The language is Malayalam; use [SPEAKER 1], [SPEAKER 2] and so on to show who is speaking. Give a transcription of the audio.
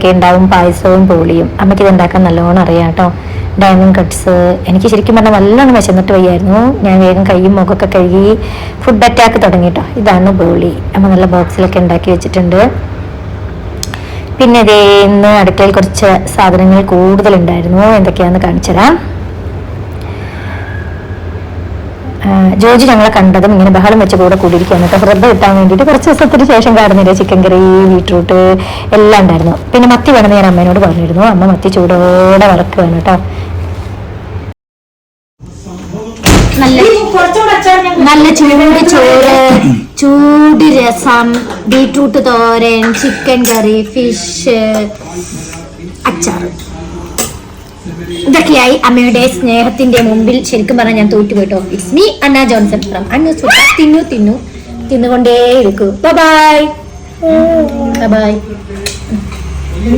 [SPEAKER 1] ഒക്കെ ഉണ്ടാവും, പായസവും പോളിയും. അമ്മയ്ക്ക് ഇത് ഉണ്ടാക്കാൻ നല്ലോണം അറിയാം കേട്ടോ. ഡയമണ്ട് കട്ട്സ് എനിക്ക് ശരിക്കും പറഞ്ഞാൽ നല്ലോണം വിശന്നിട്ട് വയ്യായിരുന്നു. ഞാൻ വേഗം കൈയും മുഖമൊക്കെ കഴുകി ഫുഡ് അറ്റാക്ക് തുടങ്ങി കേട്ടോ. ഇതാണ് ബോളി. അമ്മ നല്ല ബോക്സിലൊക്കെ ഉണ്ടാക്കി വെച്ചിട്ടുണ്ട്. പിന്നെ ഇതേ ഇന്ന് അടുക്കളയിൽ കുറച്ച് സാധനങ്ങൾ കൂടുതലുണ്ടായിരുന്നു. എന്തൊക്കെയാണെന്ന് കാണിച്ചു തരാം. ജോജി ഞങ്ങളെ കണ്ടതും ഇങ്ങനെ ബഹളം വെച്ച് കൂടെ കൂടിയിരിക്കുകയാണ് കേട്ടോ. ശ്രദ്ധ കിട്ടാൻ വേണ്ടിയിട്ട് കുറച്ച് ദിവസത്തിന് ശേഷം കാണുന്നില്ല. ചിക്കൻ കറി, ബീട്രൂട്ട് എല്ലാം ഉണ്ടായിരുന്നു. പിന്നെ മത്തി വേണമെന്ന് ഞാൻ അമ്മേനോട് പറഞ്ഞിരുന്നു. അമ്മ മത്തി ചൂടോടെ വറക്കുകയാണ് കേട്ടോ. നല്ല ചൂട് ചോറ്, ചൂട് രസം, ബീട്രൂട്ട് തോരൻ, ചിക്കൻ കറി, ഫിഷ്, അച്ചാർ. ഇതൊക്കെയായി അമ്മയുടെ സ്നേഹത്തിന്റെ മുമ്പിൽ ശരിക്കും പറഞ്ഞാൽ ഞാൻ തോറ്റുപോയിട്ടോ. It's me Anna Johnson from അന്നു സുട്ട. തിന്നുകൊണ്ടേ ഇരിക്കൂ. Bye by.